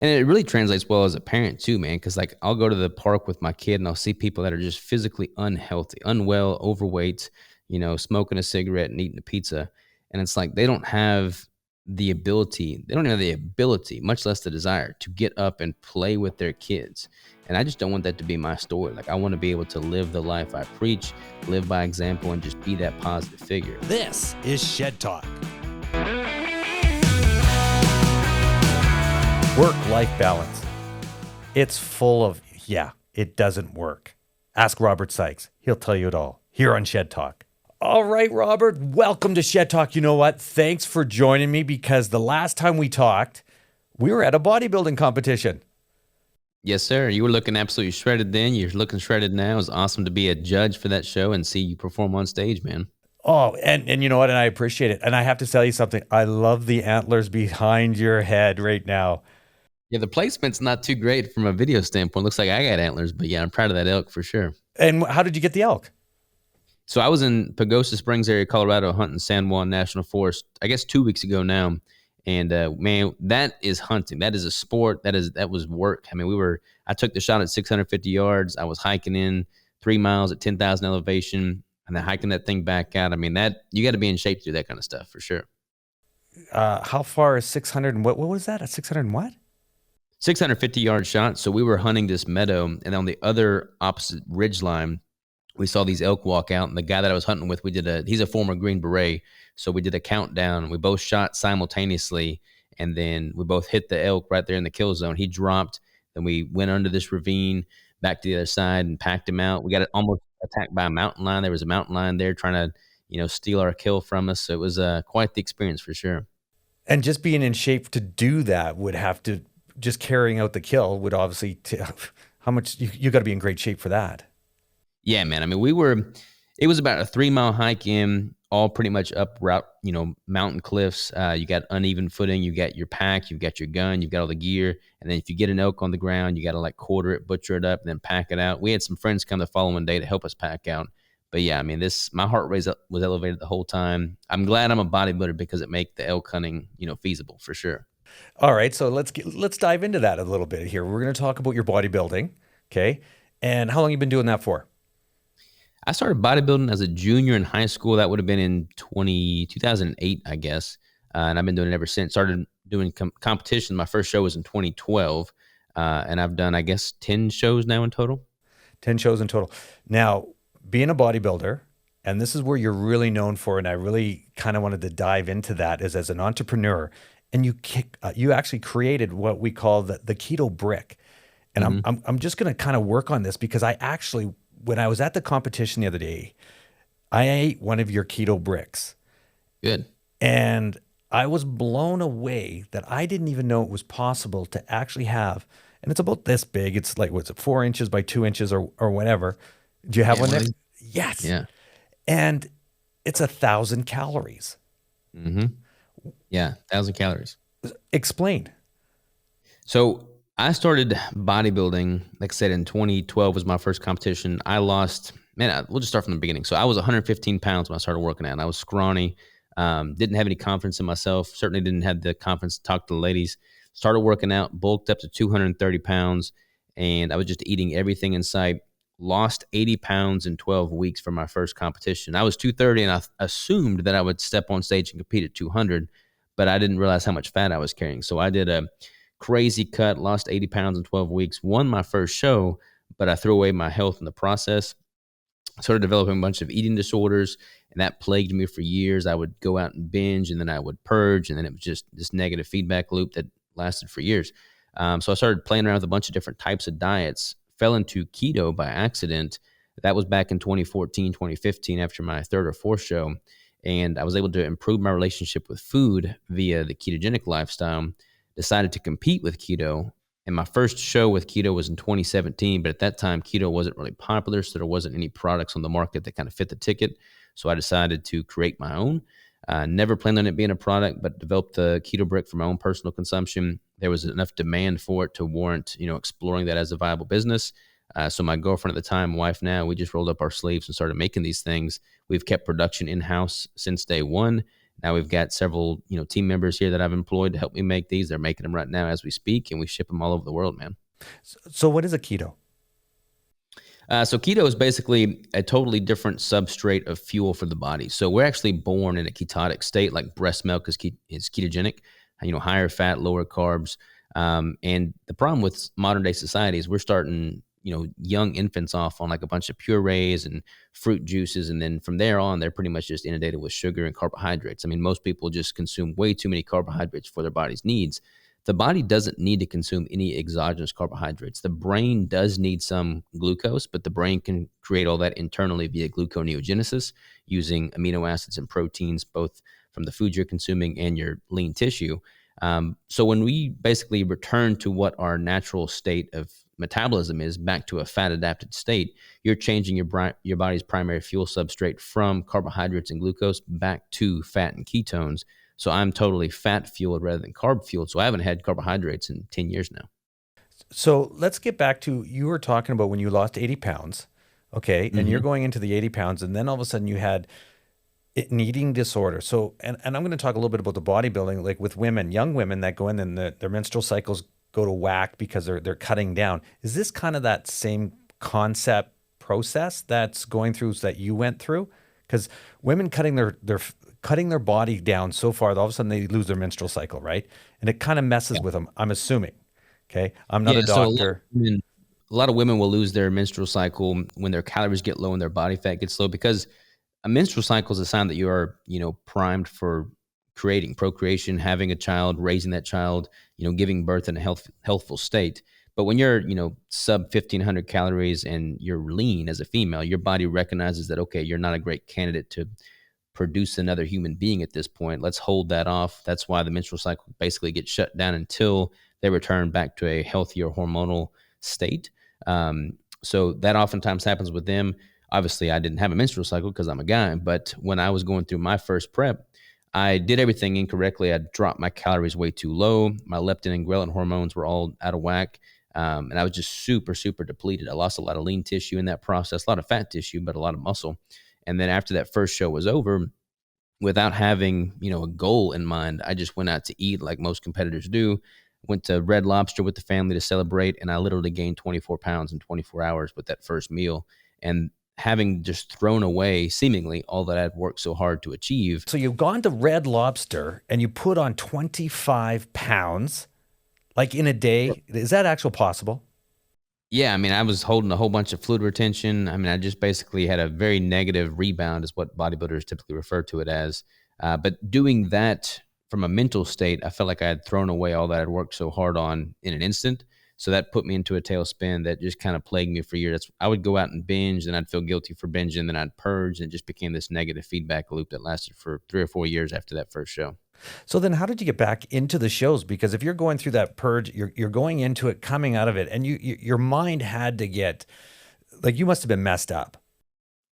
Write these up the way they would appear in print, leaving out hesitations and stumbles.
And it really translates well as a parent too, man. Cause like I'll go to the park with my kid and I'll see people that are just physically unhealthy, unwell, overweight, smoking a cigarette and eating a pizza. And it's like they don't have the ability, they don't have the ability, much less the desire to get up and play with their kids. And I just don't want that to be my story. Like I want to be able to live the life I preach, live by example, and just be that positive figure. This is Shed Talk. Work-life balance. It's full of, it doesn't work. Ask Robert Sikes. He'll tell you it all here on Shed Talk. All right, Robert, welcome to Shed Talk. You know what? Thanks for joining me because the last time we talked, we were at a bodybuilding competition. Yes, sir. You were looking absolutely shredded then. You're looking shredded now. It was awesome to be a judge for that show and see you perform on stage, man. Oh, and you know what? And I appreciate it. And I have to tell you something. I love the antlers behind your head right now. Yeah, the placement's not too great from a video standpoint. Looks like I got antlers, but yeah, I'm proud of that elk for sure. And how did you get the elk? So I was in Pagosa Springs area, Colorado, hunting San Juan National Forest, I guess 2 weeks ago now. And man, that is hunting. That is a sport. That was work. I mean, I took the shot at 650 yards. I was hiking in 3 miles at 10,000 elevation and then hiking that thing back out. I mean, that you got to be in shape to do that kind of stuff for sure. How far is 600 and what was that? 600 and what? 650-yard shot. So we were hunting this meadow, and on the other opposite ridge line, we saw these elk walk out. And the guy that I was hunting with, he's a former Green Beret. So we did a countdown. We both shot simultaneously, and then we both hit the elk right there in the kill zone. He dropped. Then we went under this ravine back to the other side and packed him out. We got almost attacked by a mountain lion. There was a mountain lion there trying to, steal our kill from us. So it was quite the experience for sure. And just being in shape to do that would have to, just carrying out the kill would obviously, how much, you got to be in great shape for that. Yeah, man. I mean, it was about a 3-mile hike in, all pretty much up route, mountain cliffs. You got uneven footing, you got your pack, you've got your gun, you've got all the gear. And then if you get an elk on the ground, you got to quarter it, butcher it up, and then pack it out. We had some friends come the following day to help us pack out. But yeah, I mean, my heart rate was elevated the whole time. I'm glad I'm a bodybuilder because it make the elk hunting, feasible for sure. All right, so let's dive into that a little bit here. We're going to talk about your bodybuilding, okay? And how long you been doing that for? I started bodybuilding as a junior in high school. That would have been in 2008, I guess. And I've been doing it ever since. Started doing competition. My first show was in 2012. And I've done, I guess, 10 shows now in total. 10 shows in total. Now, being a bodybuilder, and this is where you're really known for, and I really kind of wanted to dive into that, is as an entrepreneur. And you actually created what we call the keto brick. And mm-hmm. I'm just going to kind of work on this because I actually, when I was at the competition the other day, I ate one of your keto bricks. Good. And I was blown away that I didn't even know it was possible to actually have, and it's about this big. It's like, what's it, 4 inches by 2 inches or whatever. Do you have one there? Yes. Yeah. And it's 1,000 calories. Mm-hmm. Yeah, 1,000 calories. Explain. So I started bodybuilding, like I said, in 2012 was my first competition. I lost, we'll just start from the beginning. So I was 115 pounds when I started working out, and I was scrawny, didn't have any confidence in myself, certainly didn't have the confidence to talk to the ladies. Started working out, bulked up to 230 pounds, and I was just eating everything in sight. Lost 80 pounds in 12 weeks for my first competition. I was 230, and I assumed that I would step on stage and compete at 200, but I didn't realize how much fat I was carrying. So I did a crazy cut, lost 80 pounds in 12 weeks, won my first show, but I threw away my health in the process. Started developing a bunch of eating disorders, and that plagued me for years. I would go out and binge, and then I would purge, and then it was just this negative feedback loop that lasted for years. So I started playing around with a bunch of different types of diets. Fell into keto by accident. That was back in 2014, 2015 after my third or fourth show. And I was able to improve my relationship with food via the ketogenic lifestyle. Decided to compete with keto. And my first show with keto was in 2017. But at that time, keto wasn't really popular. So there wasn't any products on the market that kind of fit the ticket. So I decided to create my own. Never planned on it being a product, but developed the keto brick for my own personal consumption. There was enough demand for it to warrant, exploring that as a viable business. So my girlfriend at the time, wife now, we just rolled up our sleeves and started making these things. We've kept production in-house since day one. Now we've got several, team members here that I've employed to help me make these. They're making them right now as we speak, and we ship them all over the world, man. So what is a keto? So keto is basically a totally different substrate of fuel for the body. So we're actually born in a ketotic state, like breast milk is ketogenic, higher fat, lower carbs. And the problem with modern day society is we're starting, young infants off on like a bunch of purees and fruit juices. And then from there on, they're pretty much just inundated with sugar and carbohydrates. I mean, most people just consume way too many carbohydrates for their body's needs. The body doesn't need to consume any exogenous carbohydrates. The brain does need some glucose, but the brain can create all that internally via gluconeogenesis using amino acids and proteins, both from the food you're consuming and your lean tissue. So when we basically return to what our natural state of metabolism is, back to a fat adapted state, you're changing your body's primary fuel substrate from carbohydrates and glucose back to fat and ketones. So I'm totally fat fueled rather than carb fueled. So I haven't had carbohydrates in 10 years now. So let's get back to, you were talking about when you lost 80 pounds, okay, and you're going into the 80 pounds, and then all of a sudden you had an eating disorder. So, and I'm going to talk a little bit about the bodybuilding, like with women, young women that go in and their menstrual cycles go to whack because they're cutting down. Is this kind of that same concept process that's going through that you went through? Because women cutting their body down so far that all of a sudden they lose their menstrual cycle, right? And it kind of messes with them, I'm assuming. Okay. I'm not a doctor. So a lot of women will lose their menstrual cycle when their calories get low and their body fat gets low, because a menstrual cycle is a sign that you are, primed for procreation, having a child, raising that child, giving birth in a healthful state. But when you're, sub 1,500 calories and you're lean as a female, your body recognizes that, okay, you're not a great candidate to produce another human being at this point. Let's hold that off. That's why the menstrual cycle basically gets shut down until they return back to a healthier hormonal state. So that oftentimes happens with them. Obviously, I didn't have a menstrual cycle because I'm a guy, but when I was going through my first prep, I did everything incorrectly. I dropped my calories way too low. My leptin and ghrelin hormones were all out of whack. And I was just super, super depleted. I lost a lot of lean tissue in that process, a lot of fat tissue, but a lot of muscle. And then after that first show was over, without having, a goal in mind, I just went out to eat like most competitors do. Went to Red Lobster with the family to celebrate, and I literally gained 24 pounds in 24 hours with that first meal. And having just thrown away seemingly all that I'd worked so hard to achieve. So you've gone to Red Lobster and you put on 25 pounds like in a day. Is that actually possible? Yeah, I mean, I was holding a whole bunch of fluid retention. I mean, I just basically had a very negative rebound, is what bodybuilders typically refer to it as. But doing that from a mental state, I felt like I had thrown away all that I'd worked so hard on in an instant. So that put me into a tailspin that just kind of plagued me for years. I would go out and binge, and I'd feel guilty for binging, then I'd purge, and it just became this negative feedback loop that lasted for 3 or 4 years after that first show. So then how did you get back into the shows? Because if you're going through that purge, you're going into it, coming out of it, and your mind had to get, like, you must have been messed up.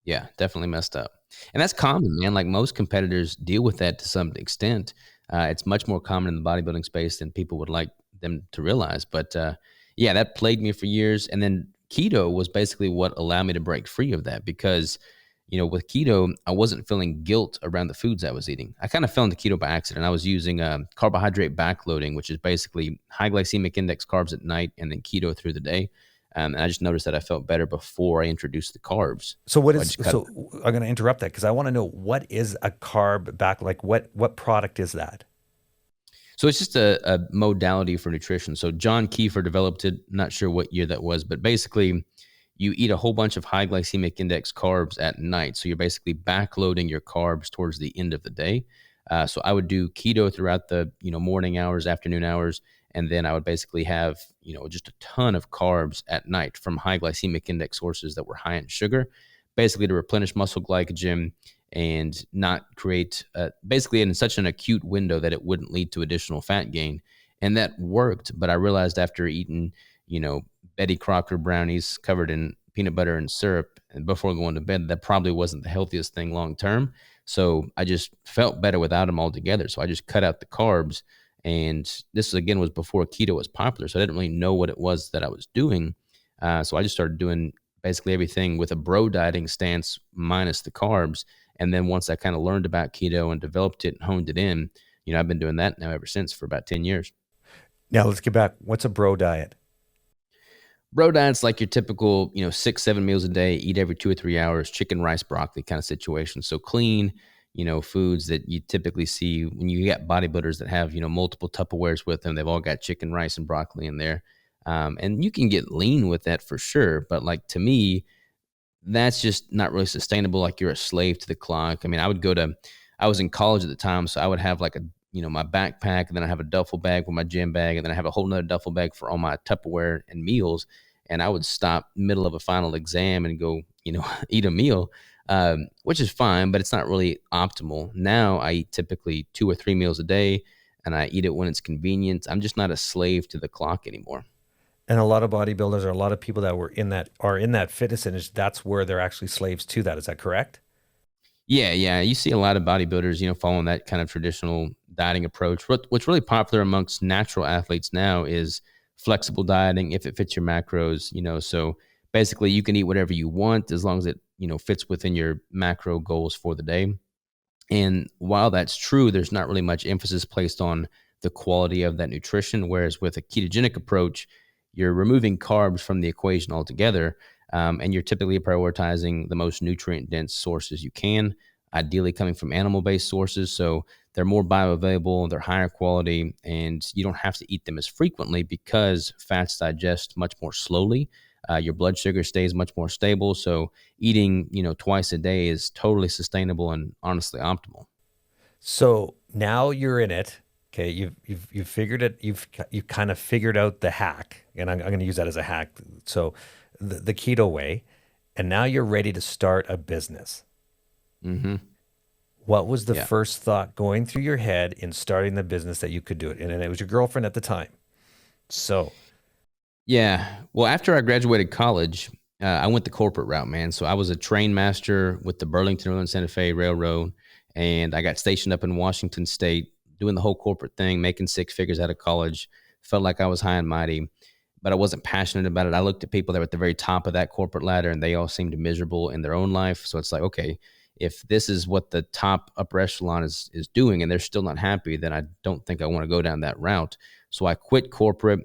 Yeah, definitely messed up. And that's common, man. Like, most competitors deal with that to some extent. It's much more common in the bodybuilding space than people would like them to realize. But yeah, that plagued me for years. And then keto was basically what allowed me to break free of that, because, with keto, I wasn't feeling guilt around the foods I was eating. I kind of fell into keto by accident. I was using carbohydrate backloading, which is basically high glycemic index carbs at night and then keto through the day. And I just noticed that I felt better before I introduced the carbs. So I'm going to interrupt that because I want to know, what is a carb back? Like what product is that? So it's just a modality for nutrition. So John Kiefer developed it. Not sure what year that was, but basically you eat a whole bunch of high glycemic index carbs at night. So you're basically backloading your carbs towards the end of the day. So I would do keto throughout the morning hours, afternoon hours, and then I would basically have just a ton of carbs at night from high glycemic index sources that were high in sugar, basically to replenish muscle glycogen and not create basically in such an acute window that it wouldn't lead to additional fat gain. And that worked. But I realized after eating, Betty Crocker brownies covered in peanut butter and syrup and before going to bed, that probably wasn't the healthiest thing long term. So I just felt better without them altogether. So I just cut out the carbs. And this again was before keto was popular. So I didn't really know what it was that I was doing. So I just started doing basically everything with a bro dieting stance minus the carbs. And then once I kind of learned about keto and developed it and honed it in, I've been doing that now ever since for about 10 years. Now let's get back. What's a bro diet? Bro diet's like your typical, 6, 7 meals a day, eat every 2 or 3 hours, chicken, rice, broccoli kind of situation. So clean, foods that you typically see when you get bodybuilders that have, multiple Tupperwares with them. They've all got chicken, rice, and broccoli in there. And you can get lean with that for sure. But like to me, that's just not really sustainable. Like you're a slave to the clock. I mean, I was in college at the time, so I would have like my backpack, and then I have a duffel bag with my gym bag, and then I have a whole nother duffel bag for all my Tupperware and meals. And I would stop middle of a final exam and go, eat a meal, which is fine, but it's not really optimal. Now I eat typically 2 or 3 meals a day, and I eat it when it's convenient. I'm just not a slave to the clock anymore. And a lot of bodybuilders or a lot of people that are in that fitness industry, that's where they're actually slaves to that. Is that correct? Yeah, yeah. You see a lot of bodybuilders, following that kind of traditional dieting approach. What's really popular amongst natural athletes now is flexible dieting if it fits your macros, So basically you can eat whatever you want as long as it, fits within your macro goals for the day. And while that's true, there's not really much emphasis placed on the quality of that nutrition. Whereas with a ketogenic approach, you're removing carbs from the equation altogether. And you're typically prioritizing the most nutrient dense sources you can, ideally coming from animal based sources. So they're more bioavailable, they're higher quality, and you don't have to eat them as frequently because fats digest much more slowly. Your blood sugar stays much more stable. So eating, twice a day is totally sustainable and honestly optimal. So now you're in it. Okay, you've figured it. You've kind of figured out the hack, and I'm going to use that as a hack. So the keto way, and now you're ready to start a business. Mm-hmm. What was the Yeah. first thought going through your head in starting the business that you could do it? And it was your girlfriend at the time. So Yeah. Well, after I graduated college, I went the corporate route, man. So I was a train master with the Burlington Northern Santa Fe Railroad, and I got stationed up in Washington State doing the whole corporate thing, making 6 figures out of college. Felt like I was high and mighty, but I wasn't passionate about it. I looked at people that were at the very top of that corporate ladder, and they all seemed miserable in their own life. So it's like, okay, if this is what the top upper echelon is doing, and they're still not happy, then I don't think I want to go down that route. So I quit corporate,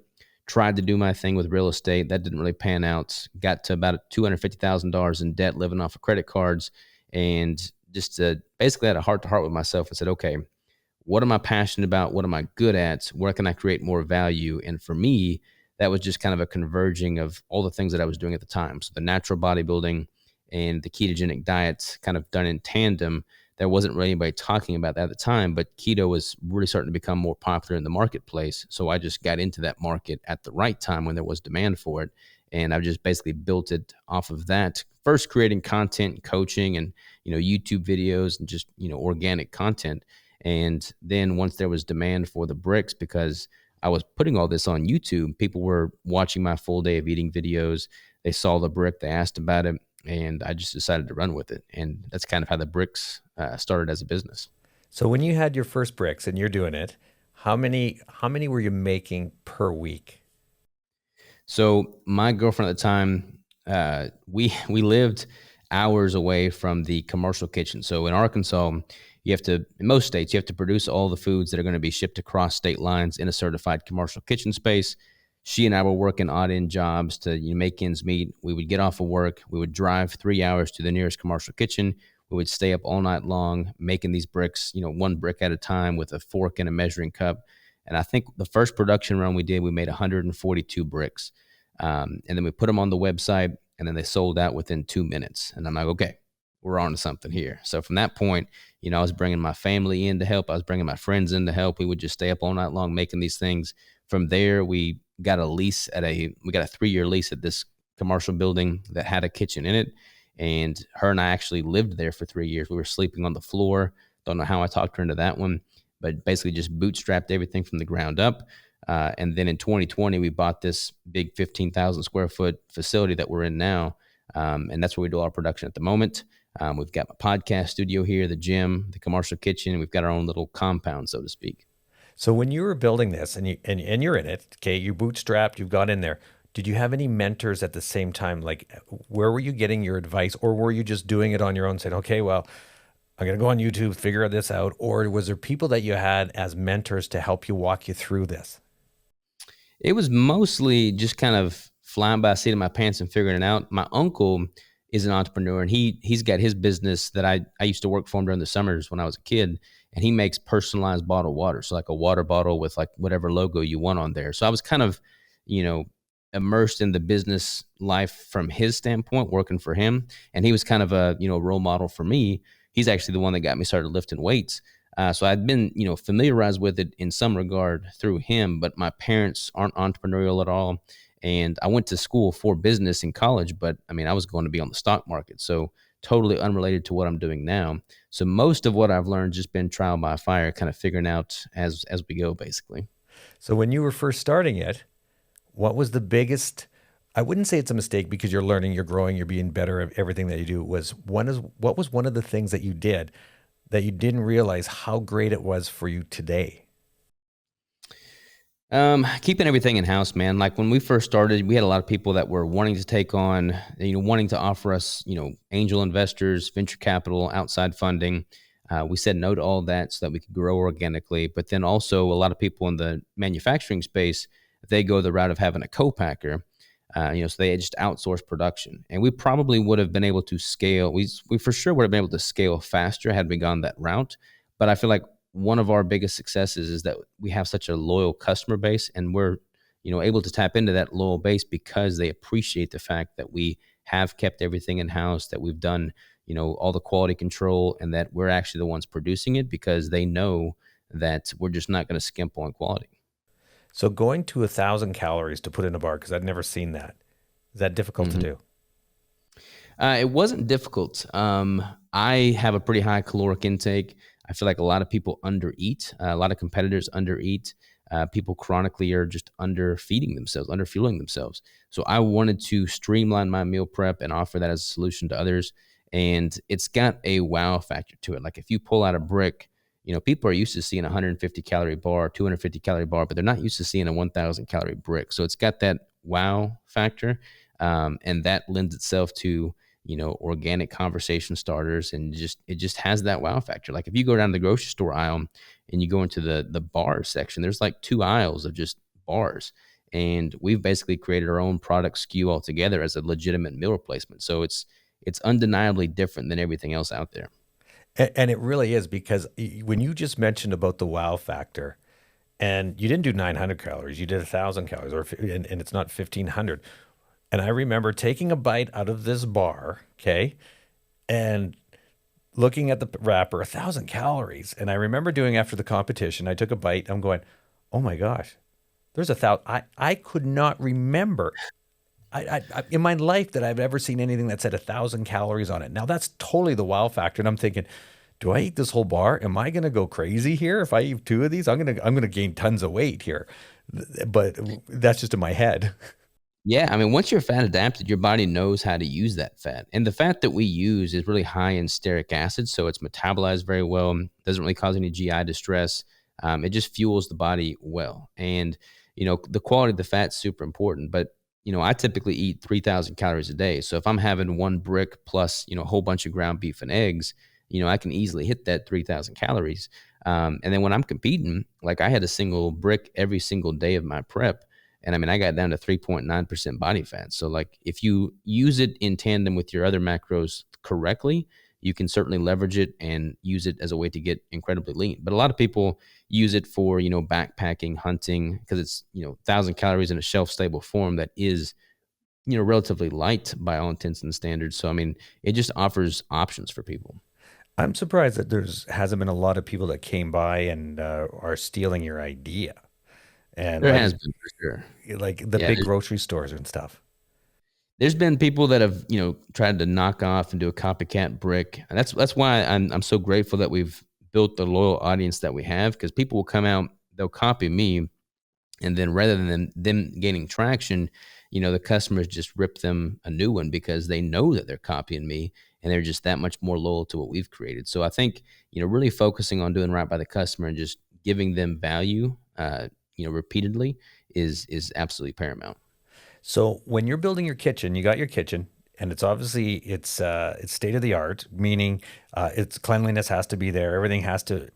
tried to do my thing with real estate. That didn't really pan out. Got to about $250,000 in debt, living off of credit cards, and just basically had a heart to heart with myself and said, okay, what am I passionate about? What am I good at? Where can I create more value? And for me, that was just kind of a converging of all the things that I was doing at the time. So the natural bodybuilding and the ketogenic diets kind of done in tandem. There wasn't really anybody talking about that at the time, but keto was really starting to become more popular in the marketplace. So I just got into that market at the right time when there was demand for it. And I've just basically built it off of that. First creating content, coaching, and YouTube videos and just organic content. And then once there was demand for the bricks, because I was putting all this on YouTube, people were watching my full day of eating videos. They saw the brick, they asked about it, and I just decided to run with it. And that's kind of how the bricks started as a business. so when you had your first bricks and you're doing it, how many were you making per week? So my girlfriend at the time, we lived hours away from the commercial kitchen. So in Arkansas, in most states, you have to produce all the foods that are going to be shipped across state lines in a certified commercial kitchen space. She and I were working odd end jobs to make ends meet. We would get off of work. We would drive 3 hours to the nearest commercial kitchen. We would stay up all night long making these bricks, one brick at a time with a fork and a measuring cup. And I think the first production run we did, we made 142 bricks. And then we put them on the website, and then they sold out within 2 minutes. And I'm like, okay, we're on to something here. So from that point, I was bringing my family in to help. I was bringing my friends in to help. We would just stay up all night long making these things. From there, we got a 3-year lease at this commercial building that had a kitchen in it. And her and I actually lived there for 3 years. We were sleeping on the floor. Don't know how I talked her into that one, but basically just bootstrapped everything from the ground up. And then in 2020, we bought this big 15,000 square foot facility that we're in now. And that's where we do our production at the moment. We've got my podcast studio here, the gym, the commercial kitchen. We've got our own little compound, so to speak. So when you were building this and you're in it, okay, you bootstrapped, you've got in there. Did you have any mentors at the same time? Like, where were you getting your advice, or were you just doing it on your own, saying, okay, well, I'm going to go on YouTube, figure this out? Or was there people that you had as mentors to help you walk you through this? It was mostly just kind of flying by the seat of my pants and figuring it out. My uncle is an entrepreneur, and he's got his business that I used to work for him during the summers when I was a kid, and he makes personalized bottled water. So like a water bottle with like whatever logo you want on there. So I was kind of, you know, immersed in the business life from his standpoint, working for him, and he was kind of a role model for me. He's actually the one that got me started lifting weights. So I'd been, familiarized with it in some regard through him, but my parents aren't entrepreneurial at all. And I went to school for business in college, but I mean, I was going to be on the stock market. So totally unrelated to what I'm doing now. So most of what I've learned just been trial by fire, kind of figuring out as we go, basically. So when you were first starting it, what was the biggest? I wouldn't say it's a mistake because you're learning, you're growing, you're being better at everything that you do. What was one of the things that you did that you didn't realize how great it was for you today? Keeping everything in house, man. Like when we first started, we had a lot of people that were wanting to take on, wanting to offer us, angel investors, venture capital, outside funding. We said no to all that so that we could grow organically. But then also a lot of people in the manufacturing space, they go the route of having a co-packer, so they just outsource production. And we probably would have been able to scale. We for sure would have been able to scale faster had we gone that route. But I feel like one of our biggest successes is that we have such a loyal customer base, and we're able to tap into that loyal base because they appreciate the fact that we have kept everything in house, that we've done all the quality control, and that we're actually the ones producing it because they know that we're just not going to skimp on quality. So going to 1,000 calories to put in a bar, because I'd never seen that. Is that difficult to Mhm. do? It wasn't difficult. I have a pretty high caloric intake. I feel like a lot of people undereat. A lot of competitors undereat. People chronically are just underfeeding themselves, underfueling themselves. So I wanted to streamline my meal prep and offer that as a solution to others. And it's got a wow factor to it. Like if you pull out a brick, people are used to seeing a 150 calorie bar, 250 calorie bar, but they're not used to seeing a 1,000 calorie brick. So it's got that wow factor. And that lends itself to organic conversation starters, and it just has that wow factor. Like if you go down to the grocery store aisle and you go into the bar section, there's like 2 aisles of just bars. And we've basically created our own product SKU altogether as a legitimate meal replacement. So it's undeniably different than everything else out there. And it really is because when you just mentioned about the wow factor, and you didn't do 900 calories, you did 1,000 calories, and it's not 1,500. And I remember taking a bite out of this bar, okay, and looking at the wrapper, 1,000 calories. And I remember doing after the competition, I took a bite. I'm going, oh my gosh, there's 1,000. I could not remember in my life that I've ever seen anything that said 1,000 calories on it. Now that's totally the wow factor. And I'm thinking, do I eat this whole bar? Am I going to go crazy here? If I eat two of these, I'm going to gain tons of weight here. But that's just in my head. Yeah, I mean, once you're fat adapted, your body knows how to use that fat. And the fat that we use is really high in stearic acid, so it's metabolized very well, doesn't really cause any GI distress. It just fuels the body well. And, the quality of the fat's super important. But, I typically eat 3,000 calories a day. So if I'm having one brick plus, a whole bunch of ground beef and eggs, I can easily hit that 3,000 calories. And then when I'm competing, like I had a single brick every single day of my prep. And I mean, I got down to 3.9% body fat. So, like, if you use it in tandem with your other macros correctly, you can certainly leverage it and use it as a way to get incredibly lean. But a lot of people use it for, backpacking, hunting, because it's, 1,000 calories in a shelf stable form that is, relatively light by all intents and standards. So, I mean, it just offers options for people. I'm surprised that there's hasn't been a lot of people that came by and are stealing your idea. And There has been for sure. like the Yeah. big grocery stores and stuff. There's been people that have, tried to knock off and do a copycat brick. And that's why I'm so grateful that we've built the loyal audience that we have, because people will come out, they'll copy me, and then rather than them gaining traction, the customers just rip them a new one because they know that they're copying me, and they're just that much more loyal to what we've created. So I think, really focusing on doing right by the customer and just giving them value, repeatedly is absolutely paramount. So when you're building your kitchen, you got your kitchen. and it's obviously it's state of the art, meaning its cleanliness has to be there, everything has to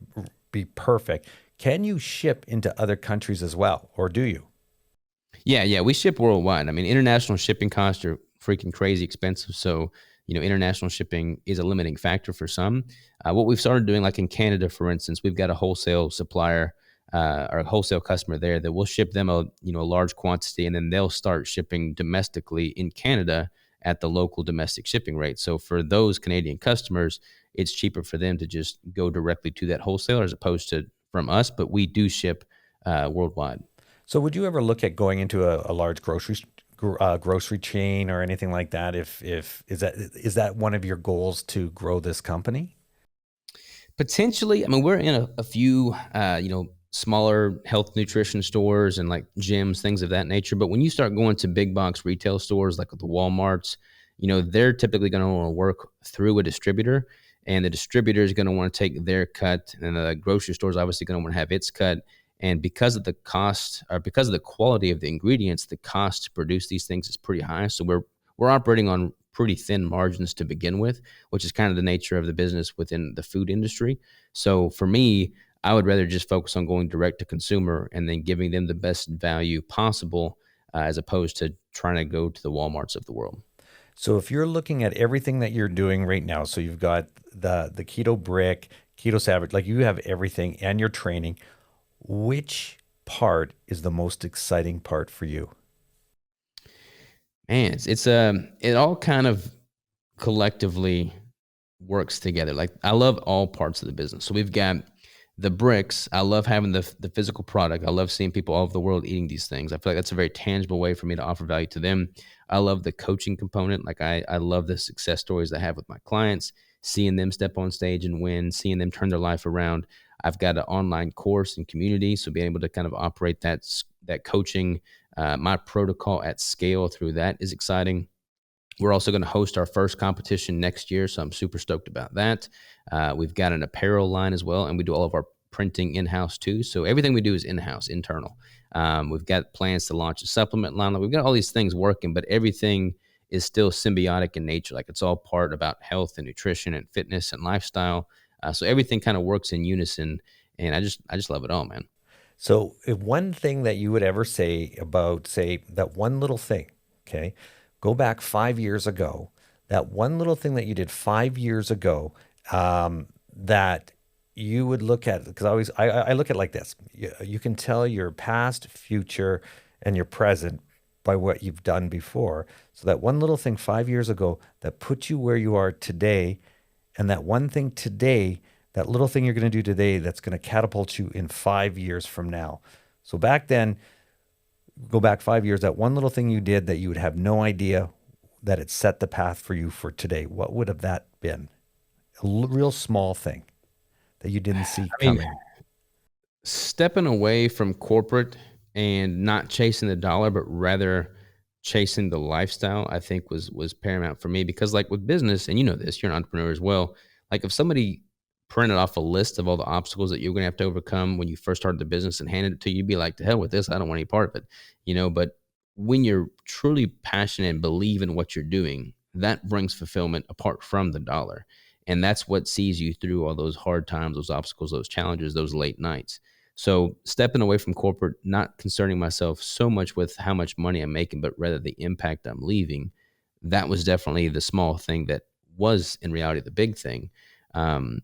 be perfect. Can you ship into other countries as well, or do you? Yeah, yeah, we ship worldwide. I mean, international shipping costs are freaking crazy expensive. So, international shipping is a limiting factor for some. What we've started doing, like in Canada, for instance, we've got a wholesale supplier or a wholesale customer there that will ship them a large quantity, and then they'll start shipping domestically in Canada at the local domestic shipping rate. So for those Canadian customers, it's cheaper for them to just go directly to that wholesaler as opposed to from us. But we do ship worldwide. So would you ever look at going into a large grocery chain or anything like that? If is that one of your goals to grow this company? Potentially, I mean, we're in a few, smaller health nutrition stores and like gyms, things of that nature. But when you start going to big box retail stores like the Walmarts, they're typically going to want to work through a distributor, and the distributor is going to want to take their cut, and the grocery store is obviously going to want to have its cut. And because of the cost or because of the quality of the ingredients, the cost to produce these things is pretty high. So we're operating on pretty thin margins to begin with, which is kind of the nature of the business within the food industry. So for me, I would rather just focus on going direct to consumer and then giving them the best value possible, as opposed to trying to go to the Walmarts of the world. So if you're looking at everything that you're doing right now, so you've got the keto brick, keto savage, like you have everything and your training, which part is the most exciting part for you? Man, it all kind of collectively works together. Like I love all parts of the business. So we've got the bricks. I love having the physical product. I love seeing people all over the world eating these things. I feel like that's a very tangible way for me to offer value to them. I love the coaching component. Like I love the success stories I have with my clients, seeing them step on stage and win, seeing them turn their life around. I've got an online course and community, so being able to kind of operate that coaching, my protocol at scale through that is exciting. We're also going to host our first competition next year, so I'm super stoked about that. We've got an apparel line as well, and we do all of our printing in-house too. So everything we do is in-house, internal. We've got plans to launch a supplement line. We've got all these things working, but everything is still symbiotic in nature. Like it's all part about health and nutrition and fitness and lifestyle. So everything kind of works in unison, and I just love it all, man. So if one thing that you would ever say about, say, that one little thing, okay, go back 5 years ago, that one little thing that you did 5 years ago, that you would look at, because I look at it like this. You can tell your past, future, and your present by what you've done before. So that one little thing 5 years ago that put you where you are today, and that one thing today, that little thing you're going to do today that's going to catapult you in 5 years from now. So back then, go back 5 years, that one little thing you did that you would have no idea that it set the path for you for today. What would have that been? Real small thing that you didn't see I mean, coming. stepping away from corporate and not chasing the dollar, but rather chasing the lifestyle, I think was paramount for me. Because like with business, and you know this, you're an entrepreneur as well. Like if somebody printed off a list of all the obstacles that you're going to have to overcome when you first started the business and handed it to you, you'd be like, to hell with this. I don't want any part of it. But when you're truly passionate and believe in what you're doing, that brings fulfillment apart from the dollar. And that's what sees you through all those hard times, those obstacles, those challenges, those late nights. So stepping away from corporate, not concerning myself so much with how much money I'm making, but rather the impact I'm leaving, that was definitely the small thing that was in reality the big thing. Um,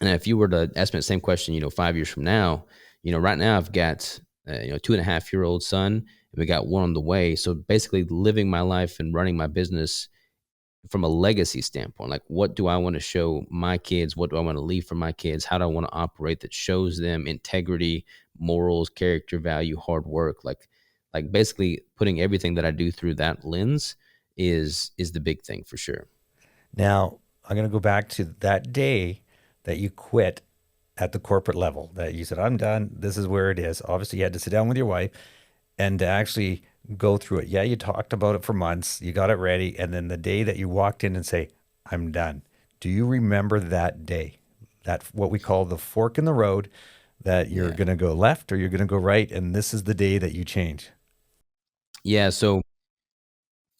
and if you were to ask me the same question, 5 years from now, right now I've got, 2.5-year-old son, and we got one on the way. So basically living my life and running my business from a legacy standpoint, like what do I want to show my kids? What do I want to leave for my kids? How do I want to operate that shows them integrity, morals, character, value, hard work? Like basically putting everything that I do through that lens is the big thing for sure. Now, I'm going to go back to that day that you quit at the corporate level, that you said, I'm done. This is where it is. Obviously, you had to sit down with your wife and to actually go through it. Yeah, you talked about it for months, you got it ready. And then the day that you walked in and say, I'm done. Do you remember that day? That what we call the fork in the road, that you're Yeah. going to go left or you're going to go right. And this is the day that you change. Yeah. So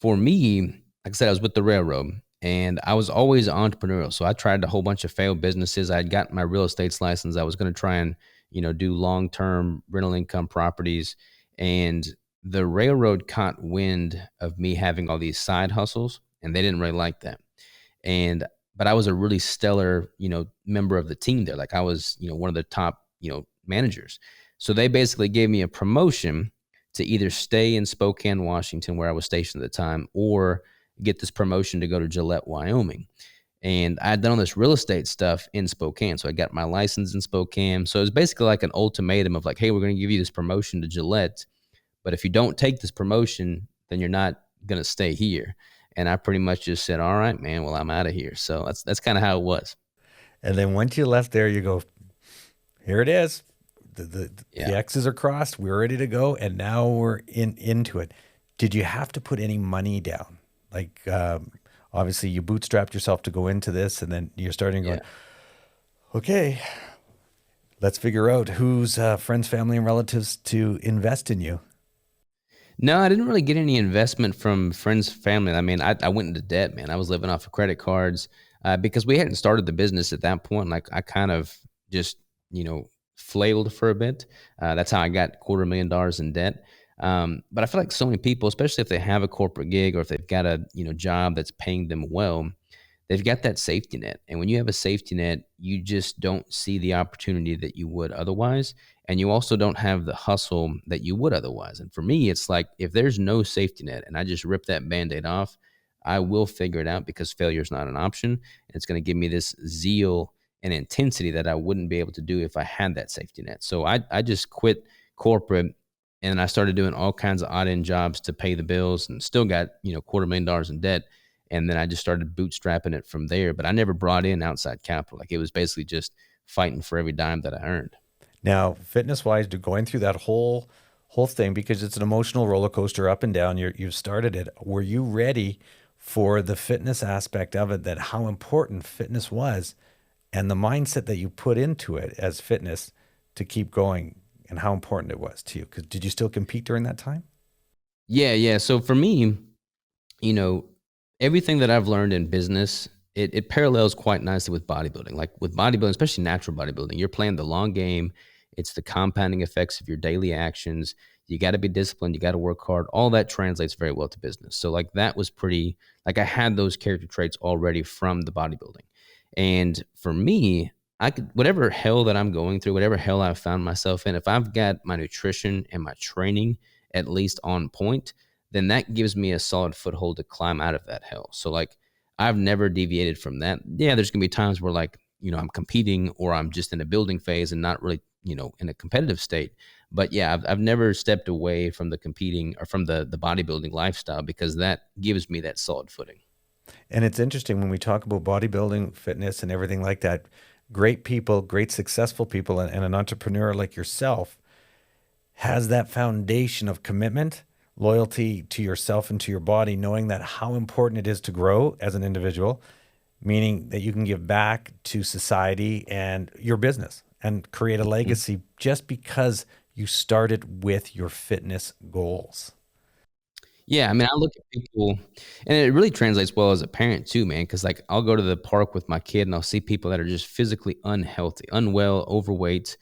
for me, like I said, I was with the railroad and I was always entrepreneurial. So I tried a whole bunch of failed businesses. I had gotten my real estate's license. I was going to try and, do long-term rental income properties. And the railroad caught wind of me having all these side hustles and they didn't really like that. And, but I was a really stellar, member of the team there. Like I was, one of the top, managers. So they basically gave me a promotion to either stay in Spokane, Washington, where I was stationed at the time, or get this promotion to go to Gillette, Wyoming. And I had done all this real estate stuff in Spokane. So I got my license in Spokane. So it was basically like an ultimatum of like, hey, we're going to give you this promotion to Gillette. But if you don't take this promotion, then you're not going to stay here. And I pretty much just said, all right, man, well, I'm out of here. So that's kind of how it was. And then once you left there, you go, here it is. The Yeah. X's are crossed. We're ready to go. And now we're into it. Did you have to put any money down? Like, obviously you bootstrapped yourself to go into this, and then you're starting going, Yeah. okay, let's figure out who's friends, family, and relatives to invest in you. No, I didn't really get any investment from friends, family. I mean, I went into debt, man. I was living off of credit cards because we hadn't started the business at that point. Like I kind of just, flailed for a bit. That's how I got $250,000 in debt. But I feel like so many people, especially if they have a corporate gig or if they've got a, job that's paying them well, they've got that safety net. And when you have a safety net, you just don't see the opportunity that you would otherwise. And you also don't have the hustle that you would otherwise. And for me, it's like if there's no safety net and I just rip that band aid off, I will figure it out because failure is not an option. And it's going to give me this zeal and intensity that I wouldn't be able to do if I had that safety net. So I just quit corporate and I started doing all kinds of odd end jobs to pay the bills and still got, $250,000 in debt. And then I just started bootstrapping it from there. But I never brought in outside capital. Like it was basically just fighting for every dime that I earned. Now, fitness wise, going through that whole thing, because it's an emotional roller coaster up and down. You've started it. Were you ready for the fitness aspect of it? That how important fitness was, and the mindset that you put into it as fitness to keep going, and how important it was to you. Because did you still compete during that time? Yeah, yeah. So for me, you know, everything that I've learned in business, it parallels quite nicely with bodybuilding. Like with bodybuilding, especially natural bodybuilding, you're playing the long game. It's the compounding effects of your daily actions. You got to be disciplined. You got to work hard. All that translates very well to business. So like that was pretty, like I had those character traits already from the bodybuilding. And for me, I could, whatever hell that I'm going through, whatever hell I've found myself in, if I've got my nutrition and my training at least on point, then that gives me a solid foothold to climb out of that hell. So like I've never deviated from that. Yeah, there's gonna be times where like, I'm competing or I'm just in a building phase and not really, in a competitive state. But yeah, I've never stepped away from the competing or from the bodybuilding lifestyle because that gives me that solid footing. And it's interesting when we talk about bodybuilding, fitness, and everything like that. Great people, great successful people, and an entrepreneur like yourself has that foundation of commitment, loyalty to yourself and to your body, knowing that how important it is to grow as an individual, meaning that you can give back to society and your business and create a legacy just because you started with your fitness goals. Yeah, I mean, I look at people, and it really translates well as a parent too, man. Because like, I'll go to the park with my kid, and I'll see people that are just physically unhealthy, unwell, overweight,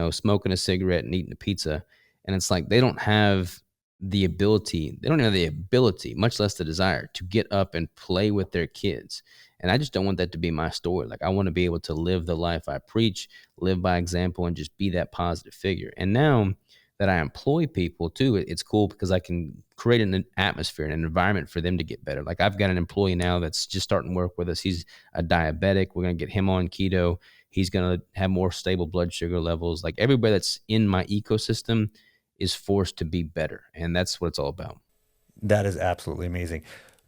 smoking a cigarette and eating a pizza, and it's like they don't have the ability, they don't have the ability, much less the desire, to get up and play with their kids. And I just don't want that to be my story. Like, I want to be able to live the life I preach, live by example, and just be that positive figure. And now that I employ people too, it's cool because I can create an atmosphere and an environment for them to get better. Like I've got an employee now that's just starting work with us. He's a diabetic. We're going to get him on keto. He's going to have more stable blood sugar levels. Like everybody that's in my ecosystem is forced to be better. And that's what it's all about. That is absolutely amazing.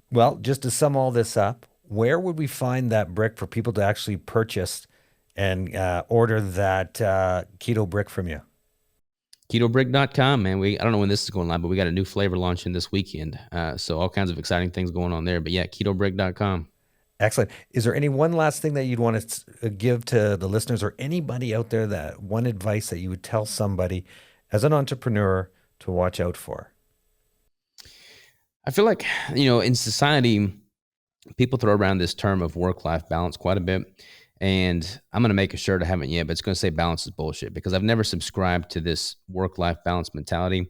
Well, just to sum all this up, where would we find that brick for people to actually purchase and order that keto brick from you? KetoBrick.com, man. I don't know when this is going live, but we got a new flavor launching this weekend. So all kinds of exciting things going on there. But yeah, KetoBrick.com. Excellent. Is there any one last thing that you'd want to give to the listeners or anybody out there, that one advice that you would tell somebody as an entrepreneur to watch out for? I feel like, in society, people throw around this term of work-life balance quite a bit. And I'm going to make a shirt. I haven't yet, but it's going to say balance is bullshit because I've never subscribed to this work-life balance mentality.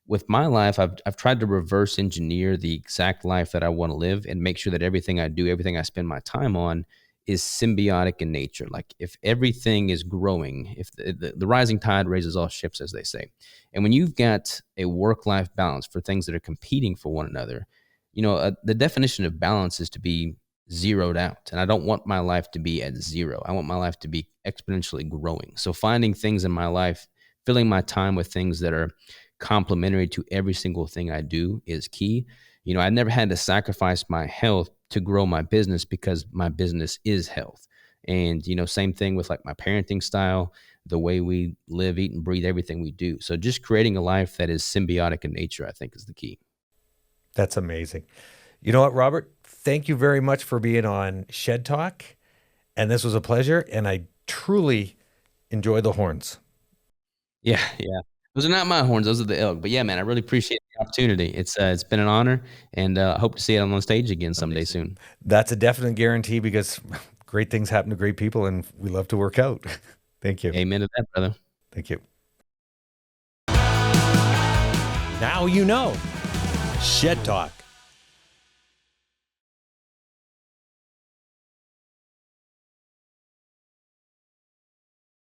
With my life, I've tried to reverse engineer the exact life that I want to live and make sure that everything I do, everything I spend my time on is symbiotic in nature. Like if everything is growing, if the rising tide raises all ships, as they say. And when you've got a work-life balance for things that are competing for one another, the definition of balance is to be zeroed out. And I don't want my life to be at zero. I want my life to be exponentially growing. So finding things in my life, filling my time with things that are complementary to every single thing I do is key. I never had to sacrifice my health to grow my business because my business is health. And, same thing with like my parenting style, the way we live, eat, and breathe, everything we do. So just creating a life that is symbiotic in nature, I think, is the key. That's amazing. You know what, Robert? Thank you very much for being on Shed Talk. And this was a pleasure. And I truly enjoy the horns. Yeah, yeah. Those are not my horns; those are the elk. But yeah, man, I really appreciate the opportunity. It's been an honor, and I hope to see it on the stage again someday soon. That's a definite guarantee because great things happen to great people and we love to work out. Thank you. Amen to that, brother. Thank you. Now you know. Shed Talk.